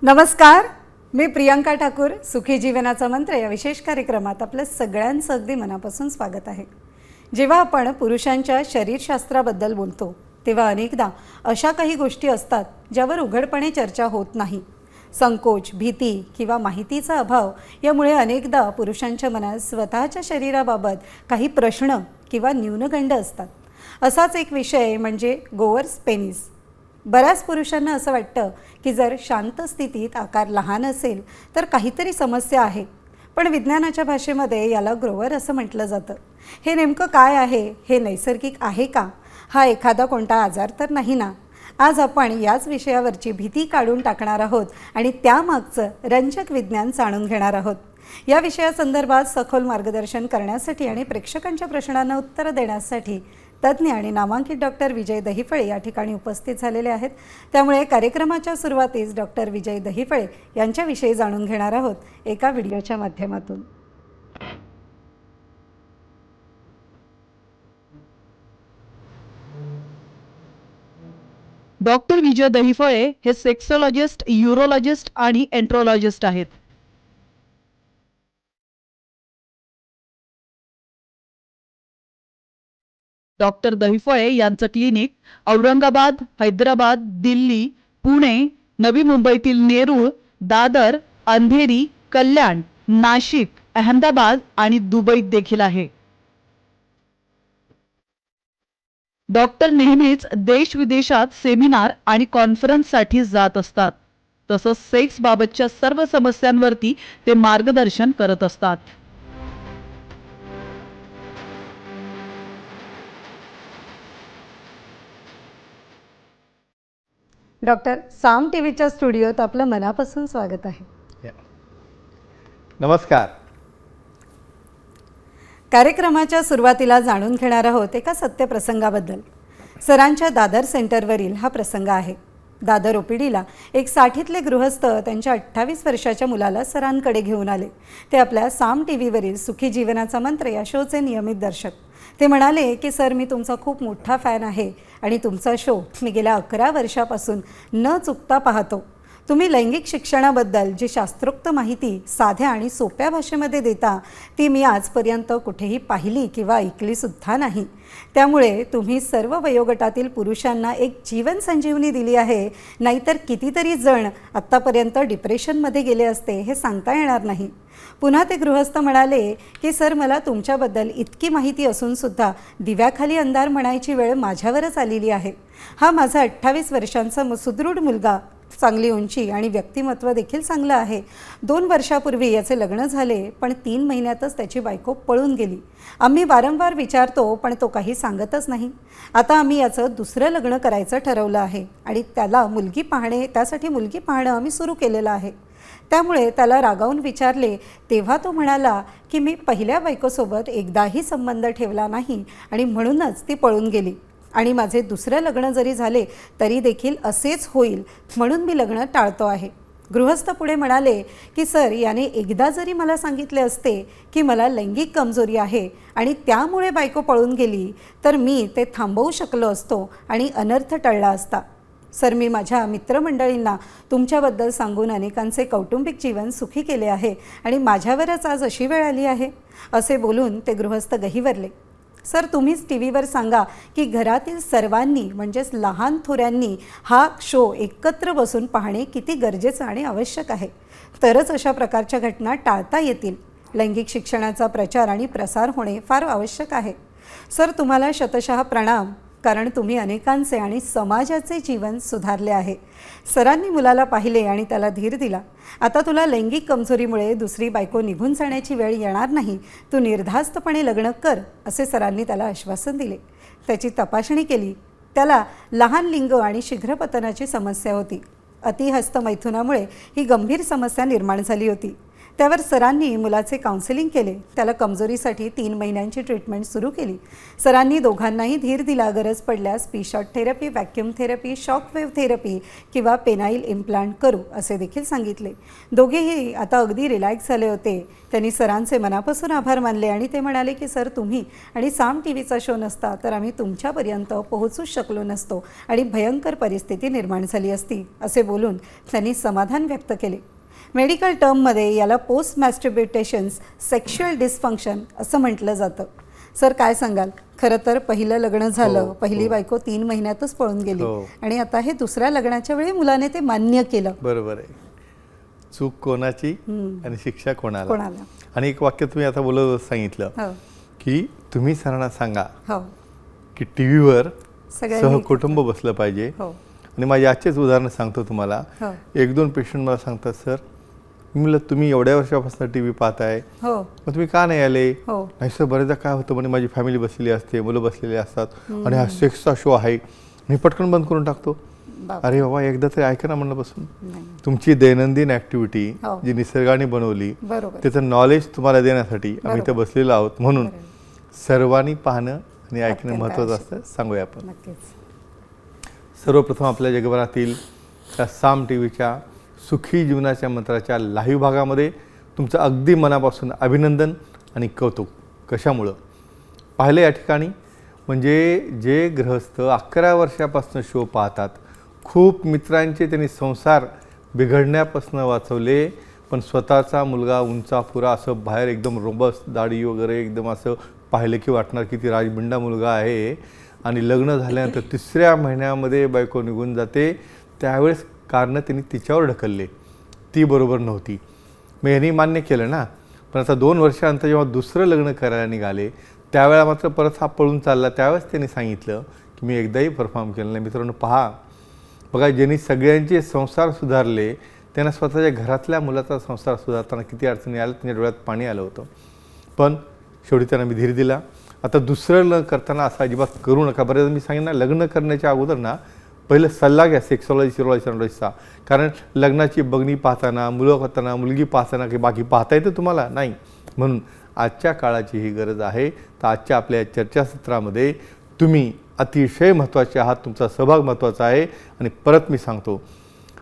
नमस्कार, मी प्रियंका ठाकूर. सुखी जीवनाचा मंत्र या विशेष कार्यक्रमात आपलं सगळ्यांचं अगदी मनापासून स्वागत आहे. जेव्हा आपण पुरुषांच्या शरीरशास्त्राबद्दल बोलतो तेव्हा अनेकदा अशा काही गोष्टी असतात ज्यावर उघडपणे चर्चा होत नाही. संकोच, भीती किंवा माहितीचा अभाव यामुळे अनेकदा पुरुषांच्या मनात स्वतःच्या शरीराबाबत काही प्रश्न किंवा न्यूनगंड असतात. असाच एक विषय म्हणजे गोवर्स पेनिस. बऱ्याच पुरुषांना असं वाटतं की जर शांत स्थितीत आकार लहान असेल तर काहीतरी समस्या आहे, पण विज्ञानाच्या भाषेमध्ये याला ग्रोवर असं म्हटलं जातं. हे नेमकं काय आहे? हे नैसर्गिक आहे का? हा एखादा कोणता आजार तर नाही ना? आज आपण याच विषयावरची भीती काढून टाकणार आहोत आणि त्यामागचं रंजक विज्ञान जाणून घेणार आहोत. या विषयासंदर्भात सखोल मार्गदर्शन करण्यासाठी आणि प्रेक्षकांच्या प्रश्नांना उत्तरं देण्यासाठी तज्ज्ञ आणि नामांकित डॉक्टर विजय दहिफळे या ठिकाणी उपस्थित झालेले आहेत. त्यामुळे कार्यक्रमाच्या सुरुवातीस डॉक्टर विजय दहिफळे यांच्याविषयी जाणून घेणार आहोत एका व्हिडिओच्या माध्यमातून. डॉक्टर विजय दहिफळे हे सेक्सोलॉजिस्ट, यूरोलॉजिस्ट आणि एंट्रोलॉजिस्ट आहेत. डॉक्टर दहिफळे यांचं क्लिनिक औरंगाबाद, हैदराबाद, दिल्ली, पुणे, नवी मुंबईतील नेरूळ, दादर, अंधेरी, कल्याण, नाशिक, अहमदाबाद आणि दुबईत देखील आहे. डॉक्टर नेहमीच देश विदेशात सेमिनार आणि कॉन्फरन्ससाठी जात असतात. तसंच सेक्स बाबतच्या सर्व समस्यांवरती ते मार्गदर्शन करत असतात. डॉक्टर, साम टीव्हीच्या स्टुडिओत आपलं मनापासून स्वागत आहे. नमस्कार. कार्यक्रमाच्या सुरुवातीला जाणून घेणार आहोत एका सत्यप्रसंगाबद्दल. सरांच्या दादर सेंटरवरील हा प्रसंग आहे. दादर ओपीडीला एक 60तले गृहस्थ त्यांच्या 28 वर्षाच्या मुलाला सरांकडे घेऊन आले. ते आपल्या साम टीव्हीवरील सुखी जीवनाचा मंत्र या शोचे नियमित दर्शक. ते म्हणाले की सर, मी तुमचा खूप मोठा फॅन आहे आणि तुमचा शो मी गेल्या 11 वर्षापासून न चुकता पाहतो. तुम्ही लैंगिक शिक्षणाबद्दल जी शास्त्रोक्त माहिती साध्या आणि सोप्या भाषेमध्ये देता ती मी आजपर्यंत कुठेही पाहिली किंवा ऐकलीसुद्धा नाही. त्यामुळे तुम्ही सर्व वयोगटातील पुरुषांना एक जीवन संजीवनी दिली आहे. नाहीतर कितीतरी जण आत्तापर्यंत डिप्रेशनमध्ये गेले असते हे सांगता येणार नाही. पुन्हा ते गृहस्थ म्हणाले की सर, मला तुमच्याबद्दल इतकी माहिती असूनसुद्धा दिव्याखाली अंधार म्हणायची वेळ माझ्यावरच आलेली आहे. हा माझा 28 वर्षांचा सुदृढ मुलगा, चांगली उंची आणि व्यक्तिमत्व देखील चांगलं आहे. 2 वर्षापूर्वी याचे लग्न झाले, पण 3 महिन्यातच त्याची बायको पळून गेली. आम्ही वारंवार विचारतो पण तो काही सांगतच नाही. आता आम्ही याचं दुसरं लग्न करायचं ठरवलं आहे आणि त्यासाठी मुलगी पाहणं आम्ही सुरू केलेलं आहे. त्यामुळे त्याला रागावून विचारले तेव्हा तो म्हणाला की मी पहिल्या बायकोसोबत एकदाही संबंध ठेवला नाही आणि म्हणूनच ती पळून गेली आणि माझे दुसरं लग्न जरी झाले तरी देखील असेच होईल, म्हणून मी लग्न टाळतो आहे. गृहस्थ पुढे म्हणाले की सर, याने एकदा जरी मला सांगितले असते की मला लैंगिक कमजोरी आहे आणि त्यामुळे बायको पळून गेली तर मी ते थांबवू शकलो असतो आणि अनर्थ टळला असता. सर, मी माझ्या मित्रमंडळींना तुमच्याबद्दल सांगून अनेकांचे कौटुंबिक जीवन सुखी केले आहे आणि माझ्यावरच आज अशी वेळ आली आहे. असे बोलून ते गृहस्थ गहिवरले. सर, तुम्हीच टी व्हीवर सांगा की घरातील सर्वांनी म्हणजेच लहान थोऱ्यांनी हा शो एकत्र बसून पाहणे किती गरजेचं आणि आवश्यक आहे. तरच अशा प्रकारच्या घटना टाळता येतील. लैंगिक शिक्षणाचा प्रचार आणि प्रसार होणे फार आवश्यक आहे. सर, तुम्हाला शतशः प्रणाम, कारण तुम्ही अनेकांचे आणि समाजाचे जीवन सुधारले आहे. सरांनी मुलाला पाहिले आणि त्याला धीर दिला. आता तुला लैंगिक कमजोरीमुळे दुसरी बायको निघून जाण्याची वेळ येणार नाही. तू निर्धास्तपणे लग्न कर, असे सरांनी त्याला आश्वासन दिले. त्याची तपासणी केली. त्याला लहान लिंग आणि शीघ्रपतनाची समस्या होती. अतिहस्त मैथुनामुळे ही गंभीर समस्या निर्माण झाली होती. त्यावर सरांनी मुलाचे काउन्सिलिंग केले. त्याला कमजोरीसाठी 3 महिन्यांची ट्रीटमेंट सुरू केली. सरांनी दोघांनाही धीर दिला. गरज पडल्यास P shot therapy, vacuum therapy, shockwave therapy किंवा पेनाईल इम्प्लांट करू असे देखील सांगितले. दोघेही आता अगदी रिलॅक्स झाले होते. त्यांनी सरांचे मनापासून आभार मानले आणि ते म्हणाले की सर, तुम्ही आणि साम टीव्हीचा शो नसता तर आम्ही तुमच्यापर्यंत पोहोचूच शकलो नसतो आणि भयंकर परिस्थिती निर्माण झाली असती असे बोलून त्यांनी समाधान व्यक्त केले. मेडिकल टर्ममध्ये याला पोस्ट मॅस्टर्बेटेशन्स सेक्शुअल डिस्फंक्शन असं म्हटलं जातं. सर, काय सांगाल? खरं तर पहिलं लग्न झालं, पहिली बायको 3 महिन्यातच पळून गेली आणि आता हे दुसऱ्या लग्नाच्या वेळी मुलाने ते मान्य केलं. बरोबर आहे. चूक कोणाची आणि शिक्षा कोणाला. कोणाला? आणि एक वाक्य तुम्ही आता बोलत सांगितलं हो की तुम्ही सरांना सांगा हो की टीव्हीवर सगळ्यांनी सहकुटुंब बसलं पाहिजे. हो आणि माझे आजचेच उदाहरण सांगतो तुम्हाला. हो 1-2 पेशंट मला सांगतात, सर मी म्हणलं तुम्ही एवढ्या वर्षापासून टी व्ही पाहताय, हो मग तुम्ही का नाही आले? हो नाही सर, बरेचदा काय होतं म्हणे, माझी फॅमिली बसलेली असते, मुलं बसलेली असतात आणि हा सेक्सचा शो आहे, मी पटकन बंद करून टाकतो. बाप. अरे बाबा, एकदा तरी ऐका ना म्हणलं बसून. नाही. तुमची दैनंदिन ॲक्टिव्हिटी हो. जी निसर्गाने बनवली बरोबर. त्याचं नॉलेज तुम्हाला देण्यासाठी आम्ही इथं बसलेलो आहोत. म्हणून बरोबर. सर्वांनी पाहणं आणि ऐकणं अत्यंत महत्त्वाचं आवश्यक. असतं. सांगूया आपण. नक्कीच. सर्वप्रथम आपल्या जगभरातील त्या साम टी व्हीच्या सुखी जीवनाच्या मंत्राच्या लाईव्ह भागामध्ये तुमचं अगदी मनापासून अभिनंदन आणि कौतुक. कशामुळं पाहिलं या ठिकाणी, म्हणजे जे गृहस्थ 11 वर्षापासून शो पाहतात, खूप मित्रांचे त्यांनी संसार बिघडण्यापासून वाचवले, पण स्वतःचा मुलगा उंचापुरा असं बाहेर एकदम रोबस, दाढी वगैरे एकदम असं पाहिलं की वाटणार की ती राजबिंडा मुलगा आहे. आणि लग्न झाल्यानंतर 3ऱ्या महिन्यामध्ये बायको निघून जाते. त्यावेळेस कारणं त्यांनी तिच्यावर ढकलले, ती बरोबर नव्हती. मग यांनी मान्य केलं ना. पण आता 2 वर्षानंतर जेव्हा दुसरं लग्न करायला निघाले, त्यावेळेला मात्र परत हा पळून चालला. त्यावेळेस त्यांनी सांगितलं की मी एकदाही परफॉर्म केलं नाही. मित्रांनो, पहा बघा, ज्यांनी सगळ्यांचे संसार सुधारले त्यांना स्वतःच्या घरातल्या मुलाचा संसार सुधारताना किती अडचणी आल्या, त्यांच्या डोळ्यात पाणी आलं होतं. पण शेवटी त्यांना मी धीर दिला. आता दुसरं लग्न करताना असं अजिबात करू नका. बरेच मी सांगेन ना, लग्न करण्याच्या अगोदर ना पहिलं सल्ला घ्या सेक्सॉलॉजी, सिरोलॉजीचा. कारण लग्नाची बघणी पाहताना, मुलं पाहताना, मुलगी पाहताना की बाकी पाहता येतं तुम्हाला नाही. म्हणून आजच्या काळाची ही गरज आहे. तर आजच्या आपल्या चर्चासत्रामध्ये तुम्ही अतिशय महत्त्वाचे आहात, तुमचा सहभाग महत्त्वाचा आहे. आणि परत मी सांगतो,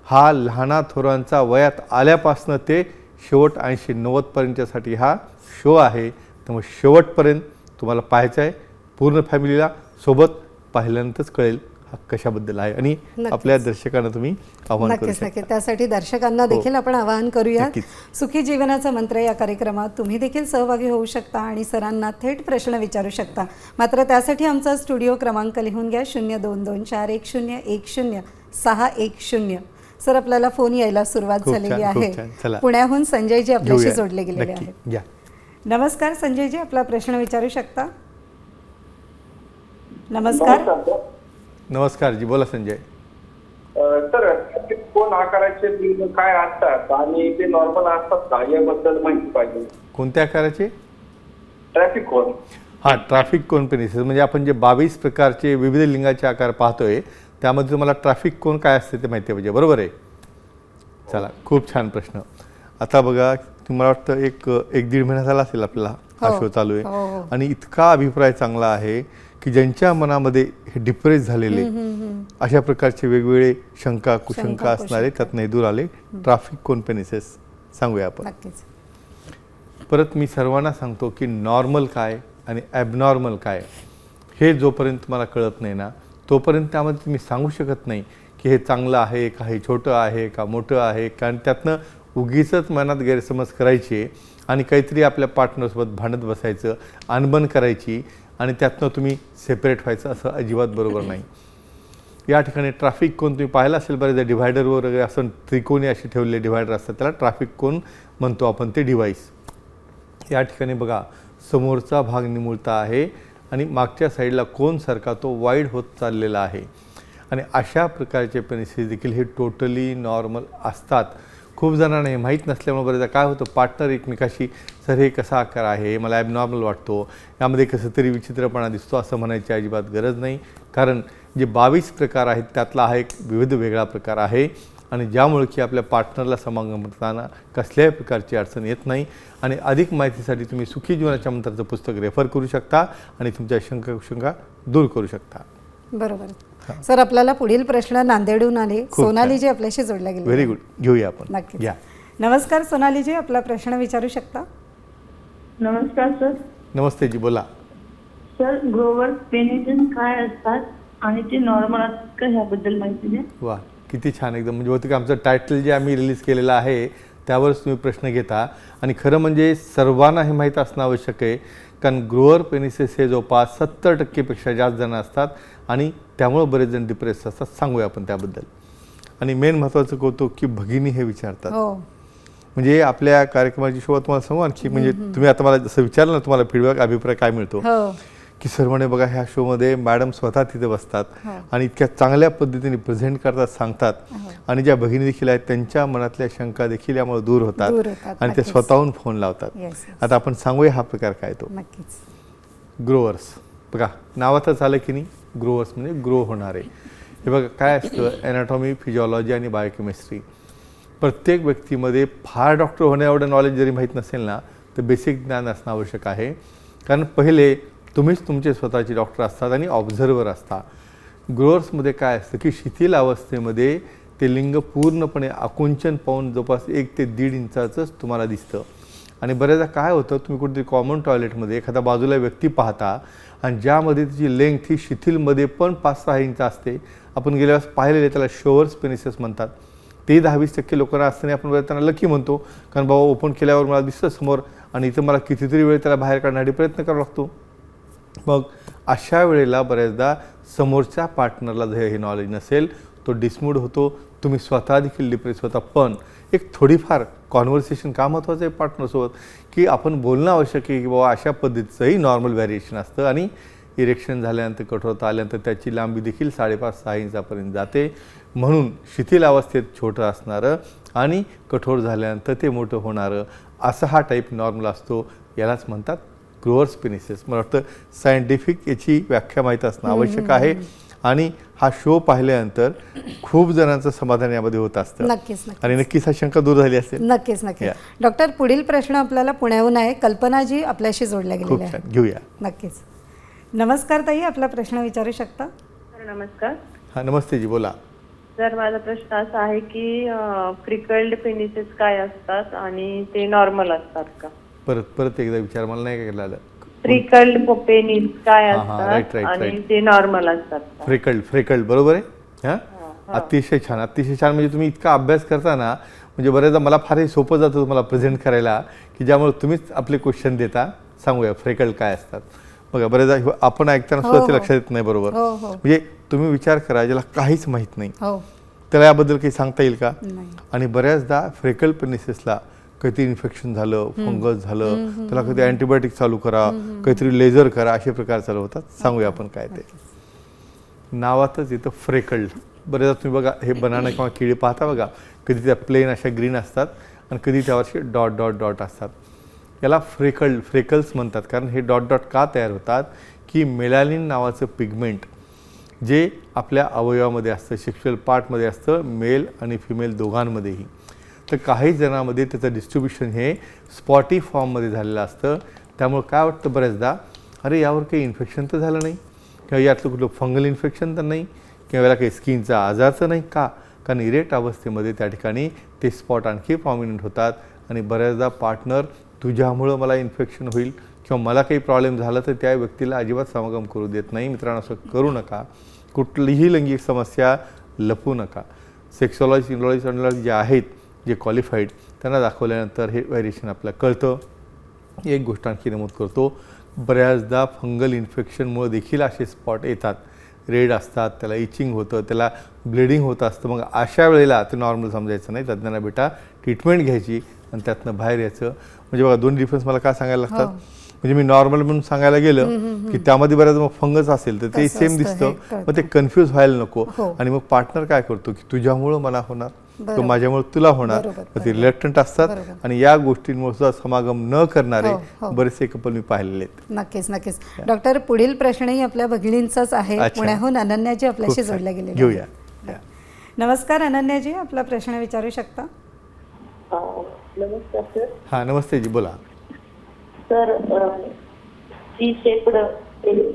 हा लहाना थोरांचा वयात आल्यापासनं ते शेवट 80-90पर्यंतसाठी हा शो आहे. त्यामुळे शेवटपर्यंत तुम्हाला पाहायचं आहे. पूर्ण फॅमिलीला सोबत पाहिल्यानंतरच कळेल हा कशाबद्दल आहे. आणि आपल्या दर्शकांना तुम्ही आवाहन करू नक्कीच शकता. नक्कीच. त्यासाठी दर्शकांना देखील आपण आवाहन करूया. नक्कीच. सुखी जीवनाचा मंत्र या कार्यक्रमात तुम्ही देखील सहभागी होऊ शकता आणि सरांना थेट प्रश्न विचारू शकता. मात्र त्यासाठी आमचा स्टुडिओ क्रमांक लिहून घ्या, 0224101610. सर, आपल्याला फोन यायला सुरुवात खूप झालेली छान, खूप आहे. छान. चला. पुण्याहून संजयजी आपल्याशी घेऊया. जोडले गेलेले नक्की. आहेत. घ्या. नमस्कार संजयजी, आपला प्रश्न विचारू शकता. नमस्कार. नमस्कार जी, बोला संजय. सर, कोण आकाराचे बिल काय असतात आणि ते नॉर्मल असतात का, याबद्दल माहिती पाहिजे. कोणत्या आकाराचे? ट्रॅफिक कोण. हां, ट्रॅफिक कोन पेनिसेस म्हणजे आपण जे 22 प्रकारचे विविध लिंगाचे आकार पाहतोय, त्यामध्ये तुम्हाला ट्रॅफिक कोन काय असते ते माहिती पाहिजे. बरोबर आहे. चला, खूप छान प्रश्न. आता बघा, तुम्हाला वाटतं एक 1-1.5 महिना झाला असेल आपल्याला हा शो चालू आहे. आणि इतका अभिप्राय चांगला आहे की ज्यांच्या मनामध्ये हे डिप्रेस झालेले, अशा प्रकारचे वेगवेगळे शंका कुशंका असणारे त्यातनं दूर आले. ट्रॅफिक कोन पेनिसेस सांगूया आपण. नक्कीच. परत मी सर्वांना सांगतो की नॉर्मल काय आणि ॲबनॉर्मल काय हे जोपर्यंत तुम्हाला कळत नाही ना, तोपर्यंत त्यामध्ये तुम्ही सांगू शकत नाही की हे चांगलं आहे का, हे छोटं आहे का, मोठं आहे का. आणि त्यातनं उगीचच मनात गैरसमज करायचे आणि काहीतरी आपल्या पार्टनरसोबत भांडत बसायचं, अनबन करायची आणि त्यातनं तुम्ही सेपरेट व्हायचं, असं अजिबात बरोबर नाही. या ठिकाणी ट्रॅफिक कोन तुम्ही पाहिलं असेल बरेचदा, डिव्हायडरवर वगैरे असं त्रिकोणी असे ठेवलेले डिव्हायडर असतात, त्याला ट्रॅफिक कोन म्हणतो आपण, ते डिव्हाइस. या ठिकाणी बघा, समोरचा भाग निमुळता आहे आणि मागच्या साईडला कोनसारखा तो वाईड होत चाललेला आहे. आणि अशा प्रकारचे पेनिसेस देखील हे टोटली नॉर्मल असतात. खूप जणांना हे माहीत नसल्यामुळे बरेचदा काय होतं, पार्टनर एकमेकाशी सर हे कसा आकार आहे, मला ॲबनॉर्मल वाटतो, यामध्ये कसं तरी विचित्रपणा दिसतो, असं म्हणायची अजिबात गरज नाही. कारण जे 22 प्रकार आहेत त्यातला हा एक विविध वेगळा प्रकार आहे. आणि ज्यामुळे की आपल्या पार्टनरला समागम करताना कसल्याही प्रकारची अडचण येत नाही. आणि अधिक माहितीसाठी तुम्ही सुखी जीवनाच्या मंत्राचं पुस्तक रेफर करू शकता आणि तुमच्या शंका दूर करू शकता. बरोबर. सर, आपल्याला पुढील प्रश्न नांदेडहून आले. खूप सोनालीजी आपल्याशी जोडल्या गेली. व्हेरी गुड, घेऊया आपण. नक्की. घ्या. नमस्कार सोनालीजी, आपला प्रश्न विचारू शकता. नमस्कार सर. नमस्ते जी, बोला. सर, ग्रोवर पेनिसिन काय असतात आणि ते नॉर्मल असतात का ह्याबद्दल माहिती द्या. वा, किती छान एकदम. म्हणजे बहुतेक आमचं टायटल जे आम्ही रिलीज केलेलं आहे त्यावरच तुम्ही प्रश्न घेता. आणि खरं म्हणजे सर्वांना हे माहीत असणं आवश्यक आहे, कारण ग्रोअर पेनिसेस हे जवळपास 70% जास्त जण असतात आणि त्यामुळं बरेच जण डिप्रेस असतात. सांगूया आपण त्याबद्दल. आणि मेन महत्त्वाचं कौतुक की भगिनी हे विचारतात. हो. म्हणजे आपल्या कार्यक्रमाची शोभा तुम्हाला सांगू आणखी, म्हणजे तुम्ही आता मला जसं विचारलं ना, तुम्हाला फीडबॅक अभिप्राय काय मिळतो हो. की सर म्हणे बघा, ह्या शोमध्ये मॅडम स्वतः तिथे बसतात आणि इतक्या चांगल्या पद्धतीने प्रेझेंट करतात, सांगतात. आणि ज्या भगिनी देखील आहेत त्यांच्या मनातल्या शंका देखील यामुळे दूर होतात आणि ते स्वतःहून फोन लावतात. Yes. आता आपण सांगूया हा प्रकार काय तो. नक्कीच. ग्रोवर्स. बघा, नावातच आलं की नाही, ग्रोवर्स म्हणजे ग्रो होणारे. हे बघा काय असतं, ॲनाटॉमी, फिजिओलॉजी आणि बायोकेमिस्ट्री. प्रत्येक व्यक्तीमध्ये फार डॉक्टर होण्याएवढं नॉलेज जरी माहीत नसेल ना, तर बेसिक ज्ञान असणं आवश्यक आहे. कारण पहिले तुम्हीच तुमचे स्वतःचे डॉक्टर असतात आणि ऑब्झर्वर असता. ग्रोअर्समध्ये काय असतं की शिथिल अवस्थेमध्ये ते लिंग पूर्णपणे आकुंचन पाहून जवळपास 1 ते 1.5 इंचाचंच तुम्हाला दिसतं. आणि बऱ्याचदा काय होतं, तुम्ही कुठेतरी कॉमन टॉयलेटमध्ये एखादा बाजूला व्यक्ती पाहता आणि ज्यामध्ये तिची लेंथ ही शिथिलमध्ये पण 5-6 इंच असते. आपण गेल्या वेळेस पाहिलेले त्याला शोवर्स पेनिसेस म्हणतात. ते 10-20% लोकांना असताना आपण बऱ्याच त्यांना लकी म्हणतो, कारण बाबा ओपन केल्यावर मला दिसतं समोर आणि इथं मला कितीतरी वेळ त्याला बाहेर काढण्यासाठी प्रयत्न करावा लागतो. मग अशा वेळेला बऱ्याचदा समोरच्या पार्टनरला जर हे नॉलेज नसेल, तो डिसमूड होतो. तुम्ही स्वतः देखील डिप्रेस होता. पण एक थोडीफार कॉन्व्हर्सेशन का महत्त्वाचं आहे पार्टनरसोबत, की आपण बोलणं आवश्यक आहे की बाबा अशा पद्धतीचंही नॉर्मल व्हॅरिएशन असतं. आणि इरेक्शन झाल्यानंतर, कठोरता आल्यानंतर त्याची लांबी देखील 5.5-6 इंचापर्यंत जाते. म्हणून शिथिल अवस्थेत छोटं असणारं आणि कठोर झाल्यानंतर ते मोठं होणारं, असा हा टाईप नॉर्मल असतो. यालाच म्हणतात ग्रोअर्स पेनिसेस. मला वाटतं सायंटिफिक याची व्याख्या माहीत असणं आवश्यक आहे. आणि हा शो पाहिल्यानंतर खूप जणांचं समाधान यामध्ये होत असतं. नक्कीच. आणि नक्कीच हा शंका दूर झाली असेल. नक्कीच. डॉक्टर, पुढील प्रश्न आपल्याला पुण्याहून आहे. कल्पनाजी आपल्याशी जोडल्या खूप गेलेल्या छान, आहे. घेऊया. नक्कीच. नमस्कार ताई, आपला प्रश्न विचारू शकता. सर नमस्कार. हां, नमस्ते जी, बोला. सर, माझा प्रश्न असा आहे की फ्रिकल्ड पेनिसेस काय असतात आणि ते नॉर्मल असतात का. परत एकदा विचार, मला नाही काय आलं. फ्रिकल्ड पेनिस काय हा, हा, right, असतात right, आणि right. ते नॉर्मल असतात का. फ्रेकल्ड बरोबर आहे. हां, अतिशय छान, अतिशय छान. म्हणजे तुम्ही इतका अभ्यास करता ना, म्हणजे बऱ्याचदा मला फार हे सोपं जातं तुम्हाला प्रेझेंट करायला, की ज्यामुळे तुम्हीच आपले क्वेश्चन देता. सांगूया फ्रेकल्ड काय असतात. बघा, बऱ्याचदा आपण ऐकताना सुद्धा ते लक्षात येत नाही. बरोबर. म्हणजे तुम्ही विचार करा, ज्याला काहीच माहीत नाही त्याला याबद्दल काही सांगता येईल का. आणि बऱ्याचदा फ्रेकल पेनिसेसला काहीतरी इन्फेक्शन झालं, फंगस झालं, त्याला कधी अँटीबायोटिक चालू करा, काहीतरी लेझर करा, असे प्रकार चालू होतात. सांगूया आपण काय ते. नावातच येतं फ्रेकल्ड. बरेचदा तुम्ही बघा, हे बनाना किंवा केळी पाहता बघा, कधी त्या प्लेन अशा ग्रीन असतात आणि कधी त्यावरचे डॉट डॉट डॉट असतात. याला फ्रेकल्स म्हणतात. कारण हे डॉट डॉट का तयार होतात, की मेलानिन नावाचं पिगमेंट जे आपल्या अवयवामध्ये असतं, सेक्शुअल पार्टमध्ये असतं, मेल आणि फिमेल दोघांमध्येही. तर काही जणांमध्ये त्याचं डिस्ट्रीब्युशन हे स्पॉटी फॉर्ममध्ये झालेलं असतं. त्यामुळं काय वाटतं बऱ्याचदा, अरे यावर काही इन्फेक्शन तर झालं नाही, किंवा यातलं कुठलं फंगल इन्फेक्शन तर नाही, किंवा याला काही स्किनचा आजारचं नाही का. कारण इरेक्ट अवस्थेमध्ये त्या ठिकाणी ते स्पॉट आणखी प्रॉमिनंट होतात. आणि बऱ्याचदा पार्टनर, तुझ्यामुळं मला इन्फेक्शन होईल किंवा मला काही प्रॉब्लेम झाला तर त्या व्यक्तीला अजिबात समागम करू देत नाही. मित्रांनो, असं करू नका. कुठलीही लैंगिक समस्या लपवू नका. सेक्सॉलॉजी, इंडॉलॉजी जे आहेत, जे क्वालिफाईड, त्यांना दाखवल्यानंतर हे व्हेरिएशन आपल्याला कळतं. एक गोष्ट आणखी नमूद करतो, बऱ्याचदा फंगल इन्फेक्शनमुळे देखील असे स्पॉट येतात, रेड असतात, त्याला इचिंग होतं, त्याला ब्लिडिंग होत असतं. मग अशा वेळेला ते नॉर्मल समजायचं नाही, तज्ज्ञांना भेटा, ट्रीटमेंट घ्यायची आणि त्यातनं बाहेर यायचं. म्हणजे बघा, 2 डिफरन्स मला का सांगायला लागतात. म्हणजे मी नॉर्मल म्हणून सांगायला गेलं की त्यामध्ये बऱ्याच मग फंगस असेल तर ते सेम दिसतं. मग ते कन्फ्यूज व्हायला नको. आणि मग पार्टनर काय करतो की तुझ्यामुळं मला होणार, तो माझ्यामुळे तुला होणार, ते रिलॅक्टंट असतात. आणि या गोष्टींमुळे सुद्धा समागम न करणारे बरेचसे कपल मी पाहिलेले आहेत. नक्कीच. डॉक्टर, पुढील प्रश्नही आपल्या भगिनींचाच आहे. पुण्याहून अनन्याजी आपल्याशी जोडल्या गेलेल्या. घेऊया. नमस्कार अनन्याजी, आपला प्रश्न विचारू शकता. नमस्कार सर. हां नमस्ते जी, बोला. सर सी शेप्ड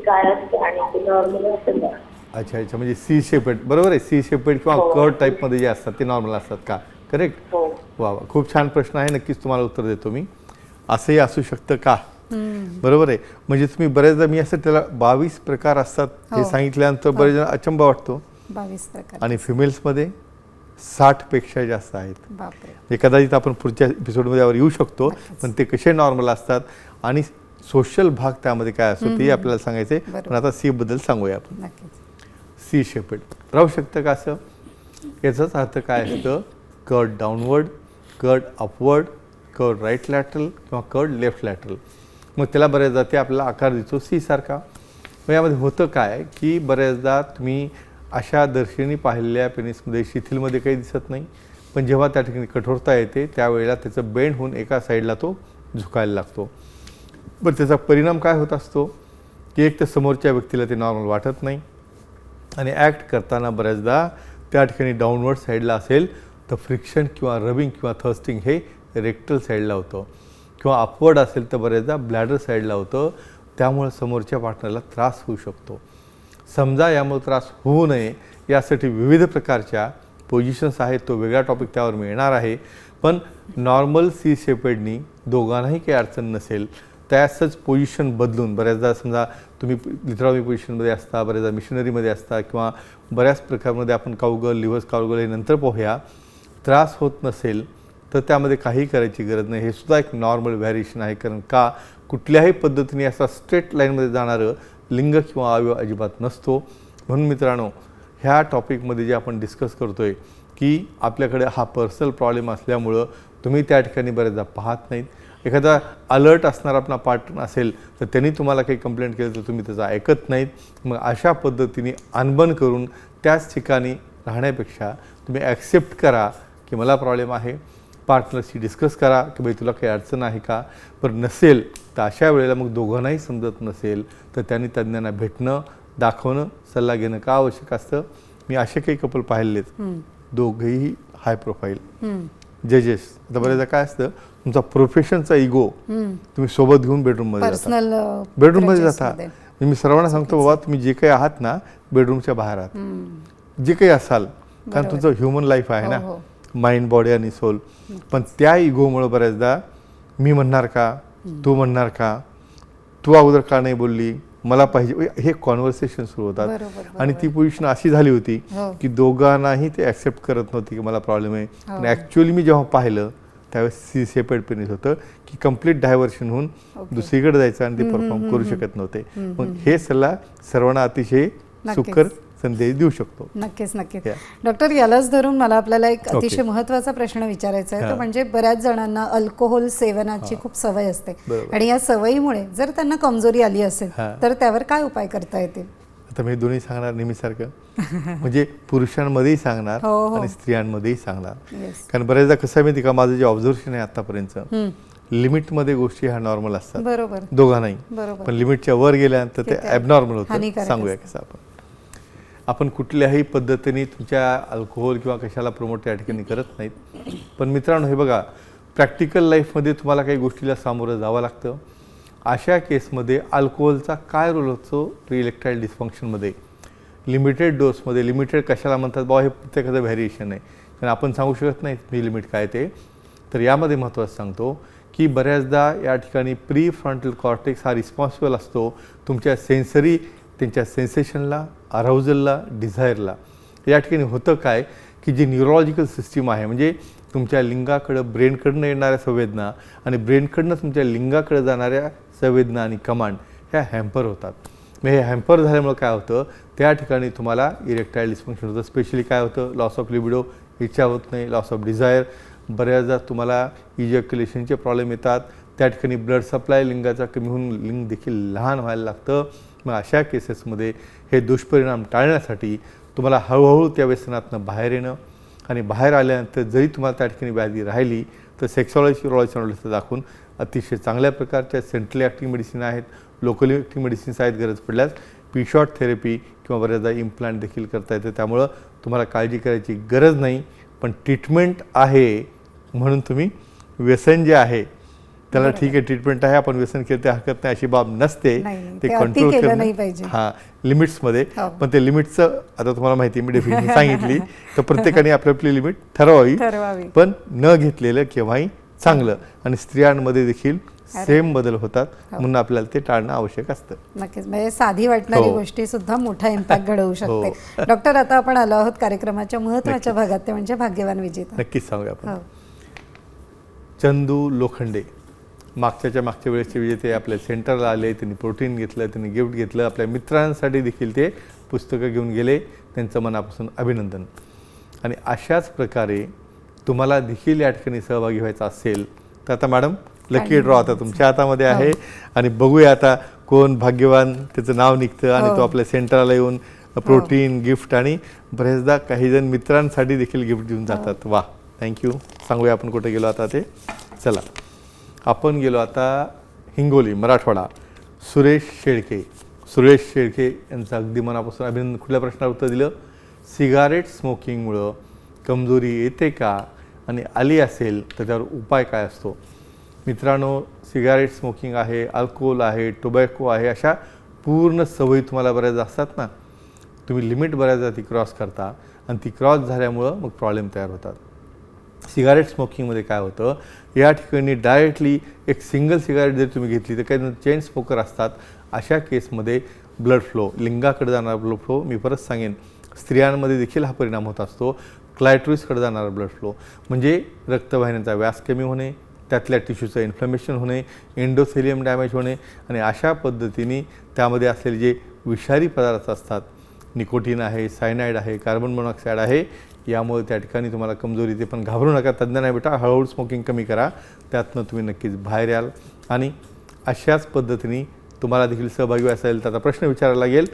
काय असते आणि ते नॉर्मल असतं का? अच्छा अच्छा, म्हणजे सी शेपेड, बरोबर आहे. सी शेपेड किंवा कर्व टाईपमध्ये जे असतात ते नॉर्मल असतात का? करेक्ट. हो. वा वा, खूप छान प्रश्न आहे. नक्कीच तुम्हाला उत्तर देतो मी. असंही असू शकतं का? बरोबर आहे. म्हणजे तुम्ही बरेचदा मी असं त्याला 22 प्रकार असतात हे सांगितल्यानंतर बरेच जण अचंबा वाटतो. 22 प्रकार. आणि फिमेल्समध्ये 60 पेक्षा जास्त आहेत. बापरे. हे कदाचित आपण पुढच्या एपिसोडमध्ये यावर येऊ शकतो. पण ते कसे नॉर्मल असतात आणि सोशल भाग त्यामध्ये काय असतो ते आपल्याला सांगायचे. पण आता सी बद्दल सांगूया आपण. नक्कीच. सी शेपेड राहू शकतं का असं? याचाच अर्थ काय असतं? Curved downward, curved upward, curved right lateral किंवा कर्ड लेफ्ट लॅटरल. मग त्याला बऱ्याचदा ते आपल्याला आकार दिसतो सी सारखा. मग यामध्ये होतं काय की बऱ्याचदा तुम्ही अशा दर्शनी पाहिलेल्या पेनिसमध्ये शिथिलमध्ये काही दिसत नाही, पण जेव्हा त्या ठिकाणी कठोरता येते त्यावेळेला त्याचं बेंड होऊन एका साईडला तो झुकायला लागतो. बरं, त्याचा परिणाम काय होत असतो की एक तर समोरच्या व्यक्तीला ते नॉर्मल वाटत नाही आणि ॲक्ट करताना बऱ्याचदा त्या ठिकाणी डाऊनवर्ड साईडला असेल तर फ्रिक्शन किंवा रबिंग किंवा थर्स्टिंग हे रेक्टल साईडला होतं किंवा अपवर्ड असेल तर बऱ्याचदा ब्लॅडर साईडला होतं. त्यामुळे समोरच्या पार्टनरला त्रास होऊ शकतो. समजा यामुळे त्रास होऊ नये यासाठी विविध प्रकारच्या पोझिशन्स आहेत. तो वेगळा टॉपिक त्यावर मिळणार आहे. पण नॉर्मल सी शेपेडनी दोघांनाही काही अडचण नसेल त्यासच पोझिशन बदलून बऱ्याचदा समजा तुम्ही लिथरॉमी पोझिशनमध्ये असता, बऱ्याचदा मिशनरीमध्ये असता किंवा बऱ्याच प्रकारमध्ये आपण काउगल, लिव्हर्स काउगल हे नंतर पोहूया. त्रास होत नसेल तर त्यामध्ये काही करायची गरज नाही. हे सुद्धा एक नॉर्मल व्हॅरिएशन आहे. कारण का कुठल्याही पद्धतीने असा स्ट्रेट लाईनमध्ये जाणारं लिंग किंवा अवयव अजिबात नसतो. म्हणून मित्रांनो, ह्या टॉपिकमध्ये जे आपण डिस्कस करतो आहे की आपल्याकडे हा पर्सनल प्रॉब्लेम असल्यामुळं तुम्ही त्या ठिकाणी बऱ्याचदा पाहत नाहीत. एखादा अलर्ट असणारा आपला पार्टनर असेल तर त्यांनी तुम्हाला काही कंप्लेंट केलं तर तुम्ही त्याचं ऐकत नाहीत. मग अशा पद्धतीने अनबन करून त्याच ठिकाणी राहण्यापेक्षा तुम्ही ॲक्सेप्ट करा की मला प्रॉब्लेम आहे, पार्टनरशी डिस्कस करा की बाई तुला काही अडचण आहे का. पण नसेल तर अशा वेळेला मग दोघांनाही समजत नसेल तर त्यांनी तज्ज्ञांना भेटणं, दाखवणं, सल्ला घेणं का आवश्यक असतं. मी असे काही कपल पाहिलेत, दोघेही हाय प्रोफाईल जजेस. आता बरेचदा काय असतं, तुमचा प्रोफेशनचा इगो तुम्ही सोबत घेऊन बेडरूममध्ये पर्सनल बेडरूममध्ये जाता. मी सर्वांना सांगतो बाबा तुम्ही जे काही आहात ना बेडरूमच्या बाहेर आहात, जे काही असाल, कारण तुमचं ह्युमन लाईफ आहे ना, माइंड, बॉडी आणि सोल. पण त्या इगोमुळे बऱ्याचदा मी म्हणणार का, तू म्हणणार का, तू अगोदर का नाही बोलली, मला पाहिजे, हे कॉन्व्हर्सेशन सुरू होतात. आणि ती पोझिशन अशी झाली होती की दोघांनाही ते ॲक्सेप्ट करत नव्हती की मला प्रॉब्लेम आहे. आणि ॲक्च्युअली मी जेव्हा पाहिलं त्यावेळेस सी शेपेड पेनिस होतं की कम्प्लीट डायव्हर्शन होऊन दुसरीकडे जायचं आणि ते परफॉर्म करू शकत नव्हते. मग हे सल्ला सर्वांना अतिशय सुकर संदेश देऊ शकतो. नक्कीच नक्कीच. डॉक्टर, यालाच धरून मला आपल्याला एक अतिशय महत्त्वाचा प्रश्न विचारायचा आहे. तो म्हणजे बऱ्याच जणांना अल्कोहोल सेवनाची खूप सवय असते आणि या सवयीमुळे जर त्यांना कमजोरी आली असेल तर त्यावर काय उपाय करता येतील? आता मी दोन्ही सांगणार नेहमीसारखं, म्हणजे पुरुषांमध्येही सांगणार आणि स्त्रियांमध्येही सांगणार. कारण बऱ्याचदा कसं आहे माहिती का, माझं जे ऑब्झर्वेशन आहे आतापर्यंत, लिमिटमध्ये गोष्टी ह्या नॉर्मल असतात. बरोबर. दोघांनाही. पण लिमिटच्या वर गेल्यानंतर ते ॲबनॉर्मल होतं. सांगूया कसं आपण कुठल्याही पद्धतीने तुमच्या अल्कोहोल किंवा कशाला प्रमोट त्या ठिकाणी करत नाहीत. पण मित्रांनो, हे बघा, प्रॅक्टिकल लाईफमध्ये तुम्हाला काही गोष्टीला सामोरं जावं लागतं. अशा केसमध्ये अल्कोहोलचा काय रोल होतो इरेक्टाईल डिस्फंक्शनमध्ये? लिमिटेड डोसमध्ये, लिमिटेड कशाला म्हणतात बाबा, हे प्रत्येकाचं व्हॅरिएशन आहे, कारण आपण सांगू शकत नाही मी लिमिट काय ते. तर यामध्ये महत्त्वाचं सांगतो की बऱ्याचदा या ठिकाणी प्री फ्रंटल कॉर्टेक्स हा रिस्पॉन्सिबल असतो तुमच्या सेन्सरी, त्यांच्या सेन्सेशनला, अराउजलला, डिझायरला. या ठिकाणी होतं काय की जी न्यूरोलॉजिकल सिस्टीम आहे, म्हणजे तुमच्या लिंगाकडं ब्रेनकडनं येणाऱ्या संवेदना आणि ब्रेनकडनं तुमच्या लिंगाकडे जाणाऱ्या संवेदना आणि कमांड ह्या हॅम्पर होतात. मग हे हॅम्पर झाल्यामुळं काय होतं, त्या ठिकाणी तुम्हाला इरेक्टाईल डिस्फंक्शन होतं. स्पेशली काय होतं, लॉस ऑफ लिबिडो, इच्छा होत नाही, लॉस ऑफ डिझायर. बऱ्याचदा तुम्हाला इजॅक्युलेशनचे प्रॉब्लेम येतात. त्या ठिकाणी ब्लड सप्लाय लिंगाचा कमी होऊन लिंग देखील लहान व्हायला लागतं. मग अशा केसेसमध्ये हे दुष्परिणाम टाळण्यासाठी तुम्हाला हळूहळू त्या व्यसनातनं बाहेर येणं आणि बाहेर आल्यानंतर जरी तुम्हाला त्या ठिकाणी व्याधी राहिली तर सेक्सॉलॉजी युरोलॉजी दाखवून अतिशय चांगल्या प्रकारच्या सेंट्रली ॲक्टिंग मेडिसिन आहेत, लोकली ॲक्टिंग मेडिसिन्स आहेत. गरज पडल्यास पी शॉट थेरपी किंवा बऱ्याचदा इम्प्लांट देखील करता येते. त्यामुळं तुम्हाला काळजी करायची गरज नाही. पण ट्रीटमेंट आहे म्हणून तुम्ही व्यसन जे आहे त्याला ठीक आहे, ट्रीटमेंट आहे, आपण व्यसन केलं ते हरकत नाही अशी बाब नसते. नाही, ते ते अति कंट्रोल केलं करणं नाही पाहिजे. हां, लिमिट्समध्ये. हो. पण ते लिमिटचं आता तुम्हाला माहिती मी डेफिनेशन सांगितली, तर प्रत्येकाने आपली आपली लिमिट ठरवावी. ठरवावी. पण न घेतलेलं केव्हाही चांगलं. आणि स्त्रियांमध्ये देखील सेम बदल होतात, म्हणून आपल्याला ते टाळणं आवश्यक असतं. नक्कीच, म्हणजे साधी वाटणारी हो. गोष्टी सुद्धा मोठा इम्पॅक्ट घडवू शकते. हो. डॉक्टर, आता आपण आलो आहोत कार्यक्रमाच्या महत्त्वाच्या भागात, ते म्हणजे भाग्यवान विजेता. नक्कीच सांगूया आपण. हो. चंदू लोखंडे मागच्या वेळेसचे विजेते आपल्या सेंटरला आले, त्यांनी प्रोटीन घेतलं, त्यांनी गिफ्ट घेतलं, आपल्या मित्रांसाठी देखील ते पुस्तकं घेऊन गेले. त्यांचं मनापासून अभिनंदन. आणि अशाच प्रकारे तुम्हाला देखील या ठिकाणी सहभागी व्हायचा असेल तर आता मॅडम लकी ड्रॉ आता तुमच्या हातामध्ये आहे. आणि बघूया आता कोण भाग्यवान, त्याचं नाव निघतं आणि तो आपल्या सेंटरला येऊन प्रोटीन गिफ्ट आणि बरेचदा काही जण मित्रांसाठी देखील गिफ्ट देऊन जातात. वा, थँक्यू. सांगूया आपण कुठे गेलो आता ते. चला, आपण गेलो आता हिंगोली, मराठवाडा. सुरेश शेळके यांचं अगदी मनापासून अभिनंदन. कुठल्या प्रश्नाला उत्तर दिलं? सिगारेट स्मोकिंगमुळं कमजोरी येते का, आणि आली असेल तर त्यावर उपाय काय असतो? मित्रांनो, सिगारेट स्मोकिंग आहे, अल्कोहोल आहे, टोबॅको आहे, अशा पूर्ण सवयी तुम्हाला बऱ्याच असतात ना, तुम्ही लिमिट बऱ्याचदा ती क्रॉस करता आणि ती क्रॉस झाल्यामुळं मग प्रॉब्लेम तयार होतात. सिगारेट स्मोकिंगमध्ये काय होतं, या ठिकाणी डायरेक्टली एक सिंगल सिगारेट जर तुम्ही घेतली तर काही चेन स्मोकर असतात, अशा केसमध्ये ब्लड फ्लो, लिंगाकडे जाणारा ब्लड फ्लो, मी परत सांगेन स्त्रियांमध्ये देखील हा परिणाम होत असतो. क्लायट्रिसकडे जाणारा ब्लड फ्लो म्हणजे रक्तवाहिन्यांचा व्यास कमी होणे, त्यातल्या टिश्यूचं इन्फ्लमेशन होणे, एंडोथेलियम डॅमेज होणे, आणि अशा पद्धतीने त्यामध्ये असलेले जे विषारी पदार्थ असतात, निकोटीन आहे, सायनाईड आहे, कार्बन मोनॉक्साईड आहे, यामुळे त्या ठिकाणी तुम्हाला कमजोरी येते. पण घाबरू नका, तज्ञ नाही बेटा, हळूहळू स्मोकिंग कमी करा, त्यातनं तुम्ही नक्कीच बाहेर याल. आणि अशाच पद्धतीने तुम्हाला देखील सहभागी असेल तर आता प्रश्न विचारायला लागेल,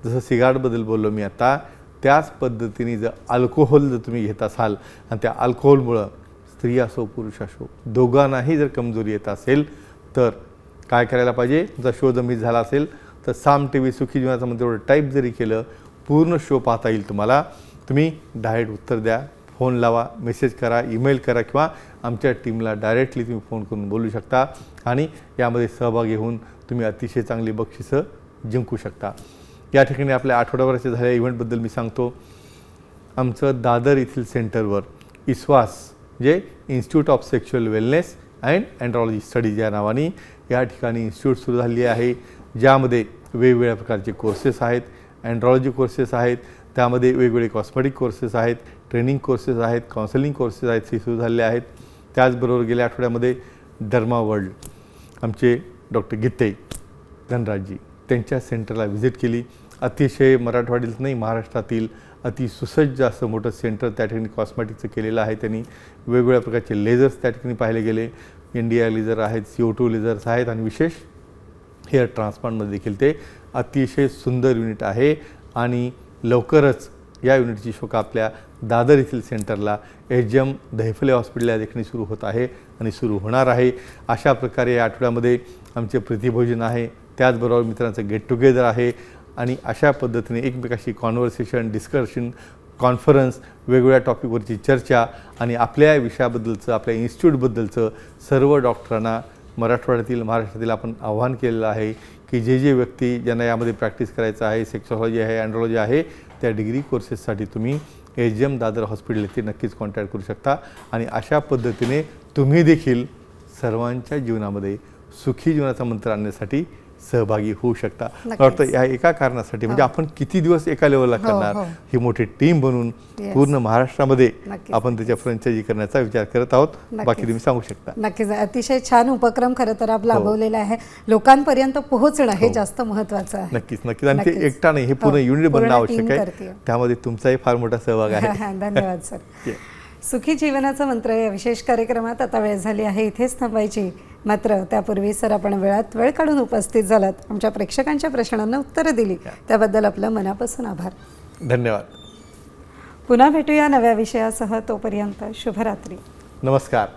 जसं सिगारेटबद्दल बोललो मी आता, त्याच पद्धतीने जर अल्कोहोल जर तुम्ही घेत असाल आणि त्या अल्कोहोलमुळं स्त्री असो पुरुष असो दोघांनाही जर कमजोरी येत असेल तर काय करायला पाहिजे? तुमचा शो जर मिस झाला असेल तर साम टी व्ही सुखी जीवनाचं मंत्र एवढं टाईप जरी केलं, पूर्ण शो पाहता येईल तुम्हाला. तुम्ही डायरेक्ट उत्तर द्या, फोन लावा, मेसेज करा, ईमेल करा, किंवा आमच्या टीमला डायरेक्टली तुम्ही फोन करून बोलू शकता आणि यामध्ये सहभागी होऊन तुम्ही अतिशय चांगली बक्षिसं जिंकू शकता. या ठिकाणी आपल्या आठवड्याभराच्या झालेल्या इव्हेंटबद्दल मी सांगतो. आमचं दादर येथील सेंटरवर इस्वास म्हणजे institute of sexual wellness and andrology studies या नावाने या ठिकाणी इन्स्टिट्यूट सुरू झाली आहे, ज्यामध्ये वेगवेगळ्या प्रकारचे कोर्सेस आहेत. अँड्रॉलॉजी कोर्सेस आहेत, त्यामध्ये वेगवेगळे कॉस्मेटिक कोर्सेस आहेत, ट्रेनिंग कोर्सेस आहेत, काउन्सिलिंग कोर्सेस आहेत, हे सुरू झालेले आहेत. त्याचबरोबर गेल्या आठवड्यामध्ये डर्मा वर्ल्ड आमचे डॉक्टर गीते धनराजजी त्यांच्या सेंटरला व्हिजिट केली. अतिशय मराठवाड्यात नाही महाराष्ट्रातील अति सुसज्ज असं मोठं सेंटर त्या ठिकाणी कॉस्मेटिकचं केलेलं आहे. त्यांनी वेगवेगळ्या प्रकारचे लेझर्स त्या ठिकाणी पाहिले गेले. इंडिया लेझर आहेत, CO2 लेझर्स आहेत, आणि विशेष हेअर ट्रान्सप्लांटमध्ये देखील ते अतिशय सुंदर युनिट आहे. आणि लवकरच या युनिटची शोक आपल्या दादर येथील सेंटरला HM दहिफले हॉस्पिटल या ठिकाणी सुरू होत आहे आणि सुरू होणार आहे. अशा प्रकारे या आठवड्यामध्ये आमचे प्रीतिभोजन आहे, त्याचबरोबर मित्रांचं गेट टुगेदर आहे, आणि अशा पद्धतीने एकमेकाशी कॉन्व्हर्सेशन, डिस्कशन, कॉन्फरन्स, वेगवेगळ्या टॉपिकवरची चर्चा, आणि आपल्या विषयाबद्दलचं, आपल्या इन्स्टिट्यूटबद्दलचं सर्व डॉक्टरांना मराठवाड्यातील महाराष्ट्रातील आपण आव्हान केलेलं आहे की जे व्यक्ती ज्यांना यामध्ये प्रॅक्टिस करायचं आहे, सेक्सॉलॉजी आहे, अँड्रॉलॉजी आहे, त्या डिग्री कोर्सेससाठी तुम्ही HM दादर हॉस्पिटल येथे नक्कीच कॉन्टॅक्ट करू शकता. आणि अशा पद्धतीने तुम्ही देखील सर्वांच्या जीवनामध्ये सुखी जीवनाचा मंत्र आणण्यासाठी सहभागी होऊ शकता. वाटतं या एका कारणासाठी म्हणजे आपण किती दिवस एका लेवलला करणार, ही मोठी टीम बनवून पूर्ण महाराष्ट्रामध्ये आपण त्याच्या फ्रँचायझी करण्याचा विचार करत आहोत. बाकी तुम्ही सांगू शकता. नक्कीच, अतिशय छान उपक्रम खरं तर आपण राबवलेला आहे. लोकांपर्यंत पोहोचणं हे जास्त महत्त्वाचं आहे. नक्कीच नक्कीच. आणि ते एकटा नाही, हे पूर्ण युनिट बनणं आवश्यक आहे. त्यामध्ये तुमचाही फार मोठा सहभाग आहे. धन्यवाद सर. सुखी जीवनाचा मंत्र या विशेष कार्यक्रमात आता वेळ झाली आहे इथेच थांबायची. मात्र त्यापूर्वी सर आपण वेळात वेळ काढून उपस्थित झालात, आमच्या प्रेक्षकांच्या प्रश्नांना उत्तरं दिली, त्याबद्दल आपलं मनापासून आभार. धन्यवाद. पुन्हा भेटूया नव्या विषयासह. तोपर्यंत शुभरात्री. नमस्कार.